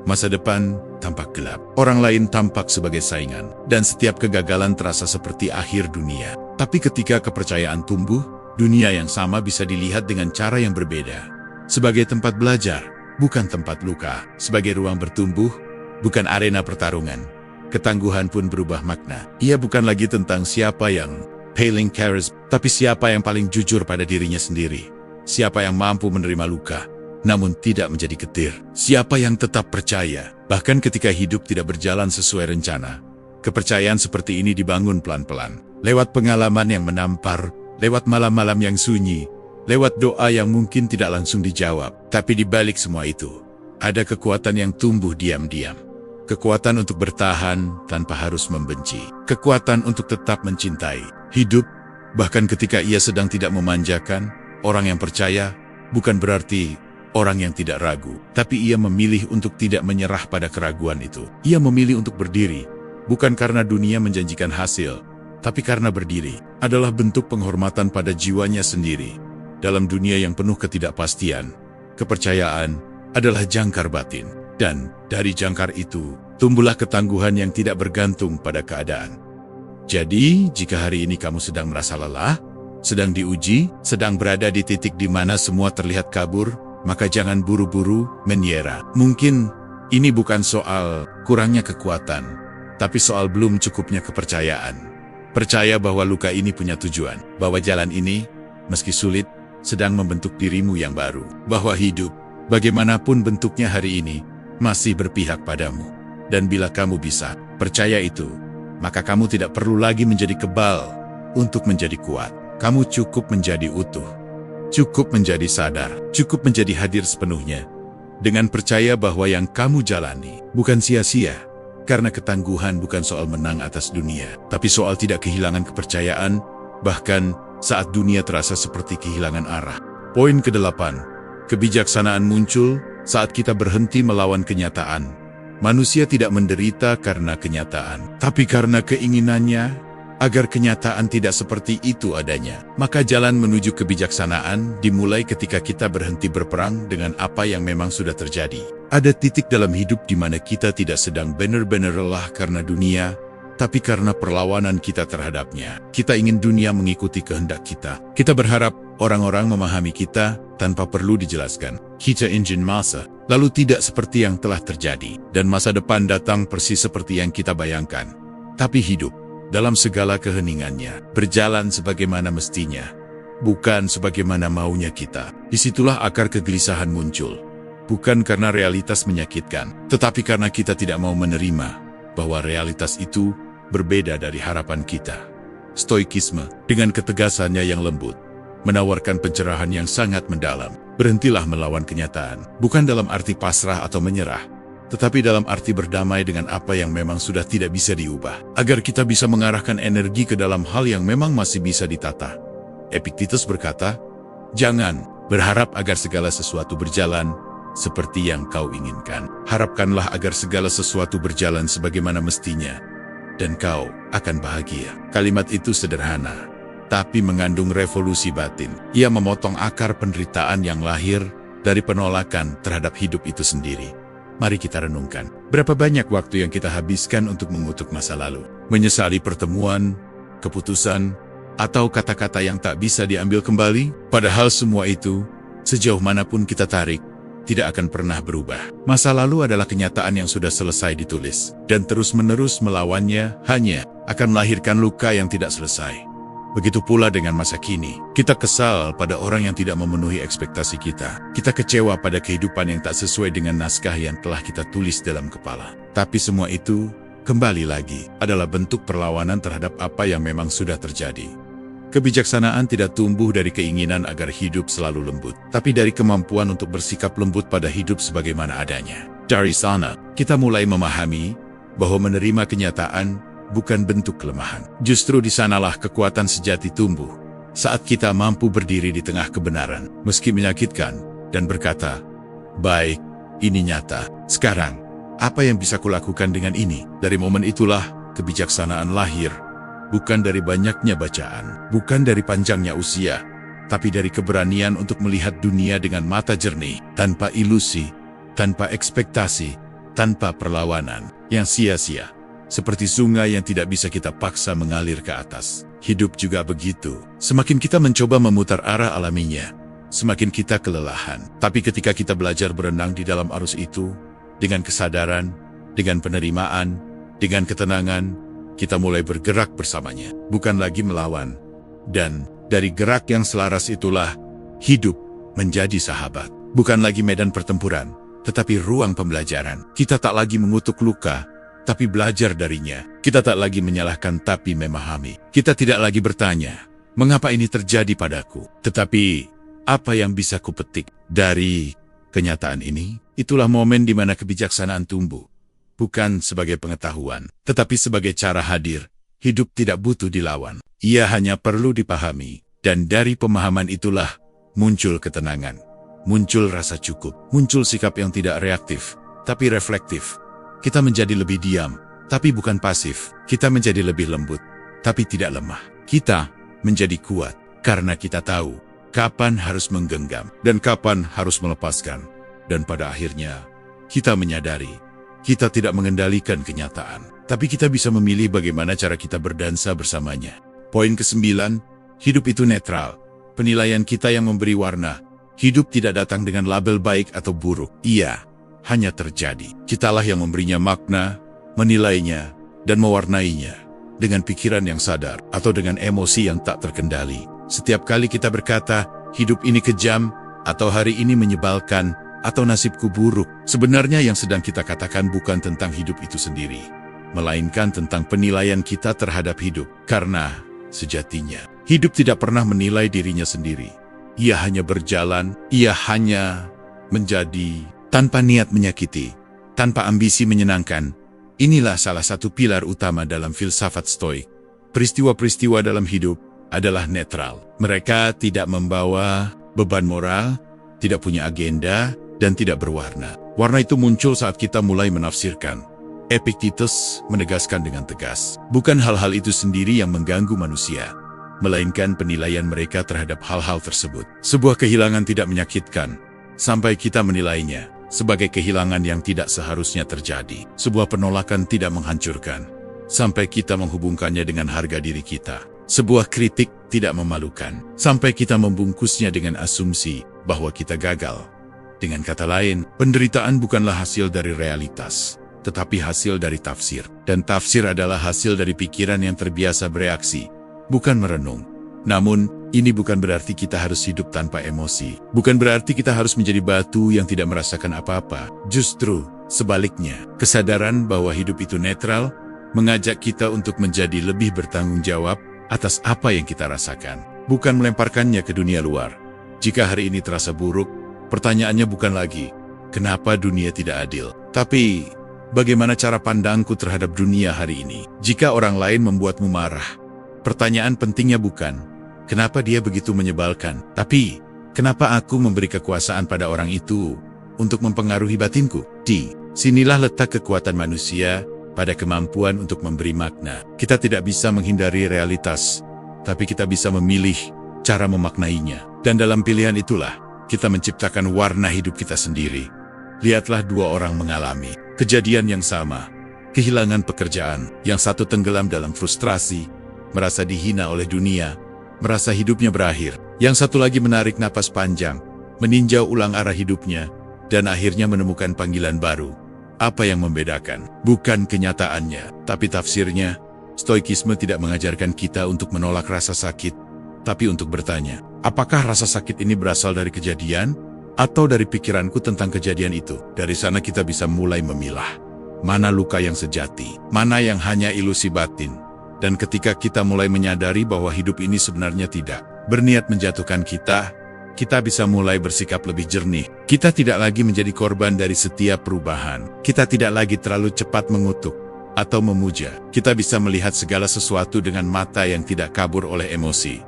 Speaker 1: Masa depan tampak gelap. Orang lain tampak sebagai saingan. Dan setiap kegagalan terasa seperti akhir dunia. Tapi ketika kepercayaan tumbuh, dunia yang sama bisa dilihat dengan cara yang berbeda. Sebagai tempat belajar, bukan tempat luka. Sebagai ruang bertumbuh, bukan arena pertarungan. Ketangguhan pun berubah makna. Ia bukan lagi tentang siapa yang paling charisma, tapi siapa yang paling jujur pada dirinya sendiri. Siapa yang mampu menerima luka, namun tidak menjadi getir. Siapa yang tetap percaya, bahkan ketika hidup tidak berjalan sesuai rencana. Kepercayaan seperti ini dibangun pelan-pelan, lewat pengalaman yang menampar, lewat malam-malam yang sunyi, lewat doa yang mungkin tidak langsung dijawab. Tapi di balik semua itu, ada kekuatan yang tumbuh diam-diam. Kekuatan untuk bertahan tanpa harus membenci. Kekuatan untuk tetap mencintai hidup, bahkan ketika ia sedang tidak memanjakan. Orang yang percaya bukan berarti orang yang tidak ragu, tapi ia memilih untuk tidak menyerah pada keraguan itu. Ia memilih untuk berdiri, bukan karena dunia menjanjikan hasil, tapi karena berdiri adalah bentuk penghormatan pada jiwanya sendiri. Dalam dunia yang penuh ketidakpastian, kepercayaan adalah jangkar batin. Dan dari jangkar itu, tumbuhlah ketangguhan yang tidak bergantung pada keadaan. Jadi, jika hari ini kamu sedang merasa lelah, sedang diuji, sedang berada di titik di mana semua terlihat kabur, maka jangan buru-buru menyerah. Mungkin ini bukan soal kurangnya kekuatan, tapi soal belum cukupnya kepercayaan. Percaya bahwa luka ini punya tujuan, bahwa jalan ini, meski sulit, sedang membentuk dirimu yang baru. Bahwa hidup, bagaimanapun bentuknya hari ini, masih berpihak padamu. Dan bila kamu bisa percaya itu, maka kamu tidak perlu lagi menjadi kebal untuk menjadi kuat. Kamu cukup menjadi utuh, cukup menjadi sadar, cukup menjadi hadir sepenuhnya. Dengan percaya bahwa yang kamu jalani bukan sia-sia. Karena ketangguhan bukan soal menang atas dunia, tapi soal tidak kehilangan kepercayaan, bahkan saat dunia terasa seperti kehilangan arah. Poin ke-8. Kebijaksanaan muncul saat kita berhenti melawan kenyataan. Manusia tidak menderita karena kenyataan, tapi karena keinginannya agar kenyataan tidak seperti itu adanya. Maka jalan menuju kebijaksanaan dimulai ketika kita berhenti berperang dengan apa yang memang sudah terjadi. Ada titik dalam hidup di mana kita tidak sedang benar-benar lelah karena dunia, tapi karena perlawanan kita terhadapnya. Kita ingin dunia mengikuti kehendak kita. Kita berharap orang-orang memahami kita tanpa perlu dijelaskan. Kita ingin masa lalu tidak seperti yang telah terjadi, dan masa depan datang persis seperti yang kita bayangkan. Tapi hidup dalam segala keheningannya berjalan sebagaimana mestinya, bukan sebagaimana maunya kita. Disitulah akar kegelisahan muncul. Bukan karena realitas menyakitkan, tetapi karena kita tidak mau menerima bahwa realitas itu berbeda dari harapan kita. Stoikisme, dengan ketegasannya yang lembut, menawarkan pencerahan yang sangat mendalam. Berhentilah melawan kenyataan, bukan dalam arti pasrah atau menyerah, tetapi dalam arti berdamai dengan apa yang memang sudah tidak bisa diubah, agar kita bisa mengarahkan energi ke dalam hal yang memang masih bisa ditata. Epictetus berkata, "Jangan berharap agar segala sesuatu berjalan seperti yang kau inginkan. Harapkanlah agar segala sesuatu berjalan sebagaimana mestinya, dan kau akan bahagia." Kalimat itu sederhana, tapi mengandung revolusi batin. Ia memotong akar penderitaan yang lahir dari penolakan terhadap hidup itu sendiri. Mari kita renungkan, berapa banyak waktu yang kita habiskan untuk mengutuk masa lalu, menyesali pertemuan, keputusan, atau kata-kata yang tak bisa diambil kembali? Padahal semua itu, sejauh manapun kita tarik, tidak akan pernah berubah. Masa lalu adalah kenyataan yang sudah selesai ditulis, dan terus-menerus melawannya hanya akan melahirkan luka yang tidak selesai. Begitu pula dengan masa kini. Kita kesal pada orang yang tidak memenuhi ekspektasi kita. Kita kecewa pada kehidupan yang tak sesuai dengan naskah yang telah kita tulis dalam kepala. Tapi semua itu, kembali lagi, adalah bentuk perlawanan terhadap apa yang memang sudah terjadi. Kebijaksanaan tidak tumbuh dari keinginan agar hidup selalu lembut, tapi dari kemampuan untuk bersikap lembut pada hidup sebagaimana adanya. Dari sana, kita mulai memahami bahwa menerima kenyataan bukan bentuk kelemahan. Justru di sanalah kekuatan sejati tumbuh, saat kita mampu berdiri di tengah kebenaran, meski menyakitkan, dan berkata, "Baik, ini nyata. Sekarang, apa yang bisa kulakukan dengan ini?" Dari momen itulah kebijaksanaan lahir, bukan dari banyaknya bacaan, bukan dari panjangnya usia, tapi dari keberanian untuk melihat dunia dengan mata jernih, tanpa ilusi, tanpa ekspektasi, tanpa perlawanan yang sia-sia. Seperti sungai yang tidak bisa kita paksa mengalir ke atas. Hidup juga begitu. Semakin kita mencoba memutar arah alaminya, semakin kita kelelahan. Tapi ketika kita belajar berenang di dalam arus itu, dengan kesadaran, dengan penerimaan, dengan ketenangan, kita mulai bergerak bersamanya, bukan lagi melawan. Dan dari gerak yang selaras itulah, hidup menjadi sahabat. Bukan lagi medan pertempuran, tetapi ruang pembelajaran. Kita tak lagi mengutuk luka, tapi belajar darinya. Kita tak lagi menyalahkan tapi memahami. Kita tidak lagi bertanya, mengapa ini terjadi padaku? Tetapi, apa yang bisa kupetik dari kenyataan ini? Itulah momen di mana kebijaksanaan tumbuh. Bukan sebagai pengetahuan, tetapi sebagai cara hadir. Hidup tidak butuh dilawan. Ia hanya perlu dipahami. Dan dari pemahaman itulah muncul ketenangan. Muncul rasa cukup. Muncul sikap yang tidak reaktif, tapi reflektif. Kita menjadi lebih diam, tapi bukan pasif. Kita menjadi lebih lembut, tapi tidak lemah. Kita menjadi kuat, karena kita tahu kapan harus menggenggam, dan kapan harus melepaskan. Dan pada akhirnya, kita menyadari, kita tidak mengendalikan kenyataan, tapi kita bisa memilih bagaimana cara kita berdansa bersamanya. Poin ke-9, hidup itu netral. Penilaian kita yang memberi warna. Hidup tidak datang dengan label baik atau buruk. Ia hanya terjadi. Kitalah yang memberinya makna, menilainya, dan mewarnainya dengan pikiran yang sadar atau dengan emosi yang tak terkendali. Setiap kali kita berkata, hidup ini kejam, atau hari ini menyebalkan, atau nasibku buruk, sebenarnya yang sedang kita katakan bukan tentang hidup itu sendiri, melainkan tentang penilaian kita terhadap hidup. Karena, sejatinya, hidup tidak pernah menilai dirinya sendiri. Ia hanya berjalan, ia hanya menjadi, tanpa niat menyakiti, tanpa ambisi menyenangkan. Inilah salah satu pilar utama dalam filsafat Stoik. Peristiwa-peristiwa dalam hidup adalah netral. Mereka tidak membawa beban moral, tidak punya agenda, dan tidak berwarna. Warna itu muncul saat kita mulai menafsirkan. Epictetus menegaskan dengan tegas, bukan hal-hal itu sendiri yang mengganggu manusia, melainkan penilaian mereka terhadap hal-hal tersebut. Sebuah kehilangan tidak menyakitkan, sampai kita menilainya sebagai kehilangan yang tidak seharusnya terjadi. Sebuah penolakan tidak menghancurkan, sampai kita menghubungkannya dengan harga diri kita. Sebuah kritik tidak memalukan, sampai kita membungkusnya dengan asumsi bahwa kita gagal. Dengan kata lain, penderitaan bukanlah hasil dari realitas, tetapi hasil dari tafsir. Dan tafsir adalah hasil dari pikiran yang terbiasa bereaksi, bukan merenung. Namun, ini bukan berarti kita harus hidup tanpa emosi. Bukan berarti kita harus menjadi batu yang tidak merasakan apa-apa. Justru, sebaliknya, kesadaran bahwa hidup itu netral, mengajak kita untuk menjadi lebih bertanggung jawab atas apa yang kita rasakan, bukan melemparkannya ke dunia luar. Jika hari ini terasa buruk, pertanyaannya bukan lagi, kenapa dunia tidak adil? Tapi, bagaimana cara pandangku terhadap dunia hari ini? Jika orang lain membuatmu marah, pertanyaan pentingnya bukan, kenapa dia begitu menyebalkan? Tapi, kenapa aku memberi kekuasaan pada orang itu untuk mempengaruhi batinku? Di sinilah letak kekuatan manusia, pada kemampuan untuk memberi makna. Kita tidak bisa menghindari realitas, tapi kita bisa memilih cara memaknainya. Dan dalam pilihan itulah, kita menciptakan warna hidup kita sendiri. Lihatlah dua orang mengalami kejadian yang sama. Kehilangan pekerjaan, yang satu tenggelam dalam frustrasi, merasa dihina oleh dunia, merasa hidupnya berakhir. Yang satu lagi menarik napas panjang, meninjau ulang arah hidupnya, dan akhirnya menemukan panggilan baru. Apa yang membedakan? Bukan kenyataannya, tapi tafsirnya. Stoikisme tidak mengajarkan kita untuk menolak rasa sakit, tapi untuk bertanya, apakah rasa sakit ini berasal dari kejadian, atau dari pikiranku tentang kejadian itu? Dari sana kita bisa mulai memilah, mana luka yang sejati, mana yang hanya ilusi batin. Dan ketika kita mulai menyadari bahwa hidup ini sebenarnya tidak berniat menjatuhkan kita bisa mulai bersikap lebih jernih. Kita tidak lagi menjadi korban dari setiap perubahan. Kita tidak lagi terlalu cepat mengutuk atau memuja. Kita bisa melihat segala sesuatu dengan mata yang tidak kabur oleh emosi.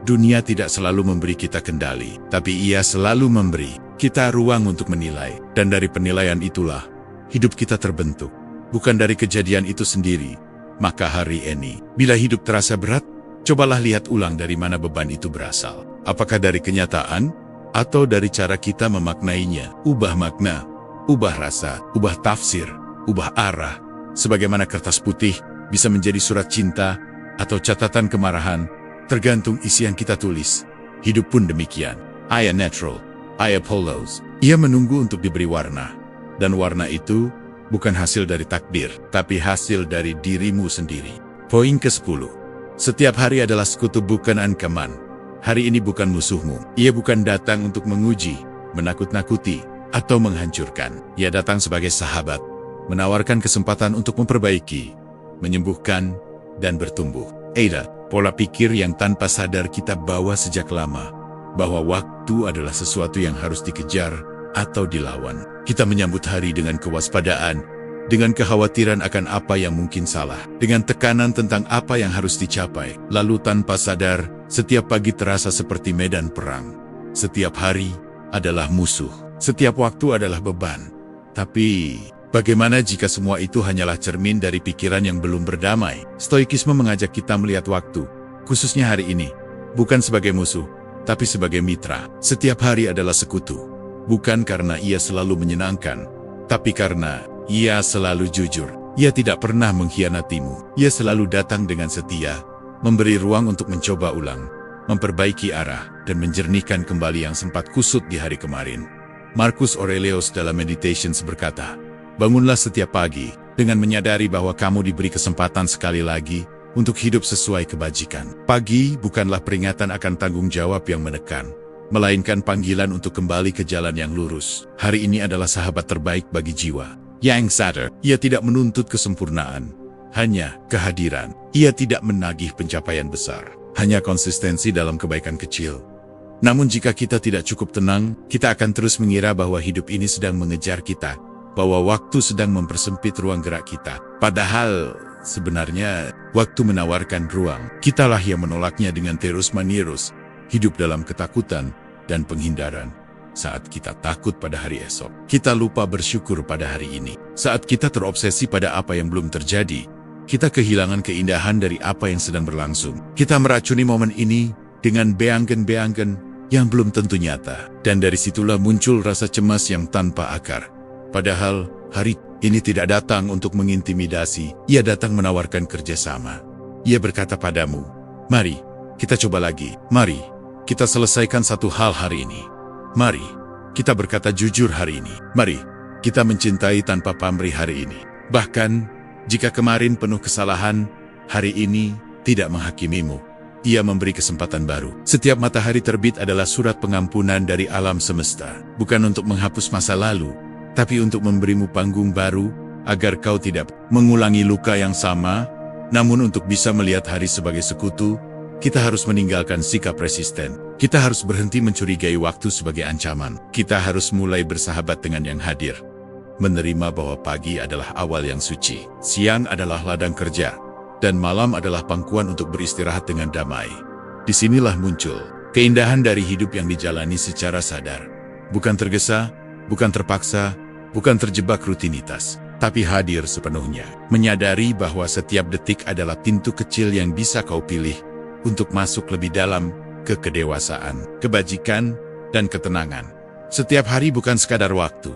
Speaker 1: Dunia tidak selalu memberi kita kendali, tapi ia selalu memberi kita ruang untuk menilai. Dan dari penilaian itulah, hidup kita terbentuk. Bukan dari kejadian itu sendiri. Maka hari ini, bila hidup terasa berat, cobalah lihat ulang dari mana beban itu berasal. Apakah dari kenyataan, atau dari cara kita memaknainya? Ubah makna, ubah rasa, ubah tafsir, ubah arah. Sebagaimana kertas putih bisa menjadi surat cinta, atau catatan kemarahan, tergantung isi yang kita tulis. Hidup pun demikian. I am natural, I Apollos. Ia menunggu untuk diberi warna. Dan warna itu bukan hasil dari takdir, tapi hasil dari dirimu sendiri. Poin ke-10. Setiap hari adalah sekutu, bukan ancaman. Hari ini bukan musuhmu. Ia bukan datang untuk menguji, menakut-nakuti, atau menghancurkan. Ia datang sebagai sahabat, menawarkan kesempatan untuk memperbaiki, menyembuhkan, dan bertumbuh. Ada pola pikir yang tanpa sadar kita bawa sejak lama, bahwa waktu adalah sesuatu yang harus dikejar atau dilawan. Kita menyambut hari dengan kewaspadaan, dengan kekhawatiran akan apa yang mungkin salah, dengan tekanan tentang apa yang harus dicapai. Lalu tanpa sadar, setiap pagi terasa seperti medan perang. Setiap hari adalah musuh. Setiap waktu adalah beban. Tapi, bagaimana jika semua itu hanyalah cermin dari pikiran yang belum berdamai? Stoikisme mengajak kita melihat waktu, khususnya hari ini, bukan sebagai musuh, tapi sebagai mitra. Setiap hari adalah sekutu. Bukan karena ia selalu menyenangkan, tapi karena ia selalu jujur. Ia tidak pernah mengkhianatimu. Ia selalu datang dengan setia, memberi ruang untuk mencoba ulang, memperbaiki arah, dan menjernihkan kembali yang sempat kusut di hari kemarin. Marcus Aurelius dalam Meditations berkata, bangunlah setiap pagi dengan menyadari bahwa kamu diberi kesempatan sekali lagi untuk hidup sesuai kebajikan. Pagi bukanlah peringatan akan tanggung jawab yang menekan, melainkan panggilan untuk kembali ke jalan yang lurus. Hari ini adalah sahabat terbaik bagi jiwa yang sadar. Ia tidak menuntut kesempurnaan, hanya kehadiran. Ia tidak menagih pencapaian besar, hanya konsistensi dalam kebaikan kecil. Namun jika kita tidak cukup tenang, kita akan terus mengira bahwa hidup ini sedang mengejar kita, bahwa waktu sedang mempersempit ruang gerak kita. Padahal Sebenarnya, waktu menawarkan ruang. Kitalah yang menolaknya dengan terus-menerus, hidup dalam ketakutan dan penghindaran. Saat kita takut pada hari esok, kita lupa bersyukur pada hari ini. Saat kita terobsesi pada apa yang belum terjadi, kita kehilangan keindahan dari apa yang sedang berlangsung. Kita meracuni momen ini dengan beanggen-beanggen yang belum tentu nyata. Dan dari situlah muncul rasa cemas yang tanpa akar. Padahal, hari ini tidak datang untuk mengintimidasi, ia datang menawarkan kerjasama. Ia berkata padamu, mari, kita coba lagi. Mari, kita selesaikan satu hal hari ini. Mari, kita berkata jujur hari ini. Mari, kita mencintai tanpa pamrih hari ini. Bahkan, jika kemarin penuh kesalahan, hari ini tidak menghakimimu. Ia memberi kesempatan baru. Setiap matahari terbit adalah surat pengampunan dari alam semesta. Bukan untuk menghapus masa lalu, tapi untuk memberimu panggung baru, agar kau tidak mengulangi luka yang sama. Namun untuk bisa melihat hari sebagai sekutu, kita harus meninggalkan sikap resisten. Kita harus berhenti mencurigai waktu sebagai ancaman. Kita harus mulai bersahabat dengan yang hadir. Menerima bahwa pagi adalah awal yang suci, siang adalah ladang kerja, dan malam adalah pangkuan untuk beristirahat dengan damai. Disinilah muncul keindahan dari hidup yang dijalani secara sadar. Bukan tergesa, bukan terpaksa, bukan terjebak rutinitas, tapi hadir sepenuhnya. Menyadari bahwa setiap detik adalah pintu kecil yang bisa kau pilih untuk masuk lebih dalam ke kedewasaan, kebajikan, dan ketenangan. Setiap hari bukan sekadar waktu.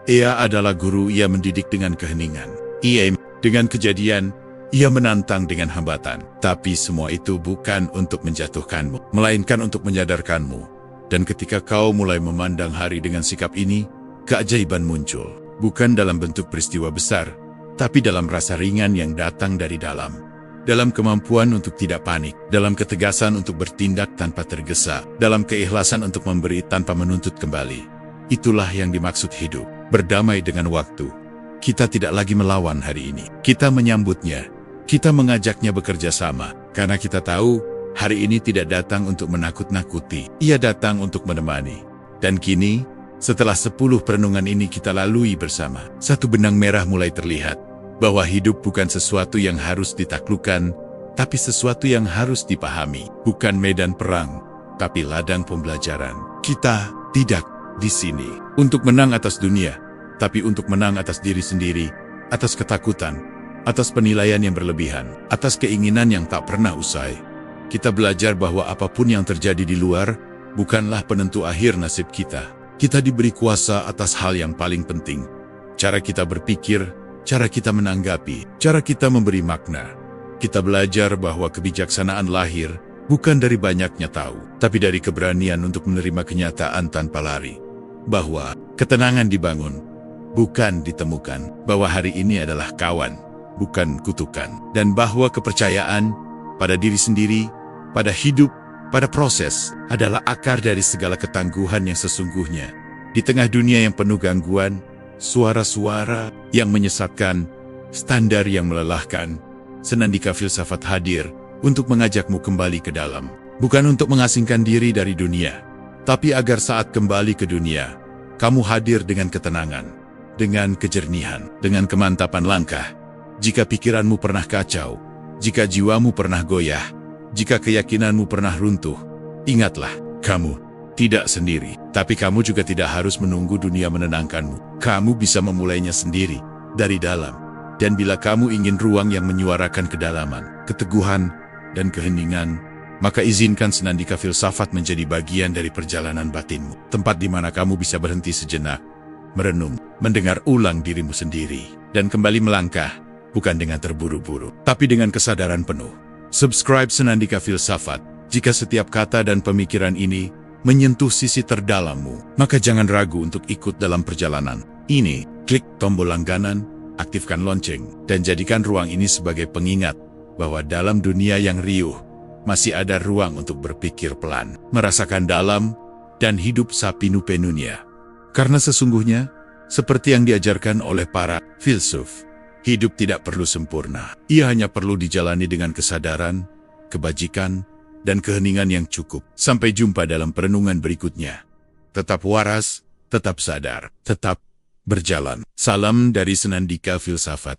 Speaker 1: Ia adalah guru, ia mendidik dengan keheningan. Ia dengan kejadian, ia menantang dengan hambatan. Tapi semua itu bukan untuk menjatuhkanmu, melainkan untuk menyadarkanmu. Dan ketika kau mulai memandang hari dengan sikap ini, keajaiban muncul. Bukan dalam bentuk peristiwa besar, tapi dalam rasa ringan yang datang dari dalam. Dalam kemampuan untuk tidak panik, dalam ketegasan untuk bertindak tanpa tergesa, dalam keikhlasan untuk memberi tanpa menuntut kembali. Itulah yang dimaksud hidup, berdamai dengan waktu. Kita tidak lagi melawan hari ini, kita menyambutnya, kita mengajaknya bekerja sama, karena kita tahu hari ini tidak datang untuk menakut-nakuti, ia datang untuk menemani. Dan kini, setelah 10 perenungan ini kita lalui bersama, satu benang merah mulai terlihat. Bahwa hidup bukan sesuatu yang harus ditaklukkan, tapi sesuatu yang harus dipahami. Bukan medan perang, tapi ladang pembelajaran. Kita tidak di sini untuk menang atas dunia, tapi untuk menang atas diri sendiri, atas ketakutan, atas penilaian yang berlebihan, atas keinginan yang tak pernah usai. Kita belajar bahwa apapun yang terjadi di luar, bukanlah penentu akhir nasib kita. Kita diberi kuasa atas hal yang paling penting. Cara kita berpikir, cara kita menanggapi, cara kita memberi makna. Kita belajar bahwa kebijaksanaan lahir bukan dari banyaknya tahu, tapi dari keberanian untuk menerima kenyataan tanpa lari. Bahwa ketenangan dibangun, bukan ditemukan. Bahwa hari ini adalah kawan, bukan kutukan. Dan bahwa kepercayaan pada diri sendiri, pada hidup, pada proses, adalah akar dari segala ketangguhan yang sesungguhnya. Di tengah dunia yang penuh gangguan, suara-suara yang menyesatkan, standar yang melelahkan, Senandika Filsafat hadir untuk mengajakmu kembali ke dalam. Bukan untuk mengasingkan diri dari dunia, tapi agar saat kembali ke dunia, kamu hadir dengan ketenangan, dengan kejernihan, dengan kemantapan langkah. Jika pikiranmu pernah kacau, jika jiwamu pernah goyah, jika keyakinanmu pernah runtuh, ingatlah, kamu tidak sendiri. Tapi kamu juga tidak harus menunggu dunia menenangkanmu. Kamu bisa memulainya sendiri, dari dalam. Dan bila kamu ingin ruang yang menyuarakan kedalaman, keteguhan, dan keheningan, maka izinkan Senandika Filsafat menjadi bagian dari perjalanan batinmu. Tempat di mana kamu bisa berhenti sejenak, merenung, mendengar ulang dirimu sendiri, dan kembali melangkah, bukan dengan terburu-buru, tapi dengan kesadaran penuh. Subscribe Senandika Filsafat. Jika setiap kata dan pemikiran ini menyentuh sisi terdalammu, maka jangan ragu untuk ikut dalam perjalanan ini. Klik tombol langganan, aktifkan lonceng, dan jadikan ruang ini sebagai pengingat bahwa dalam dunia yang riuh, masih ada ruang untuk berpikir pelan, merasakan dalam, dan hidup sapinu-penunia. Karena sesungguhnya, seperti yang diajarkan oleh para filsuf, hidup tidak perlu sempurna. Ia hanya perlu dijalani dengan kesadaran, kebajikan, dan keheningan yang cukup. Sampai jumpa dalam perenungan berikutnya. Tetap waras, tetap sadar, tetap berjalan. Salam dari Senandika Filsafat.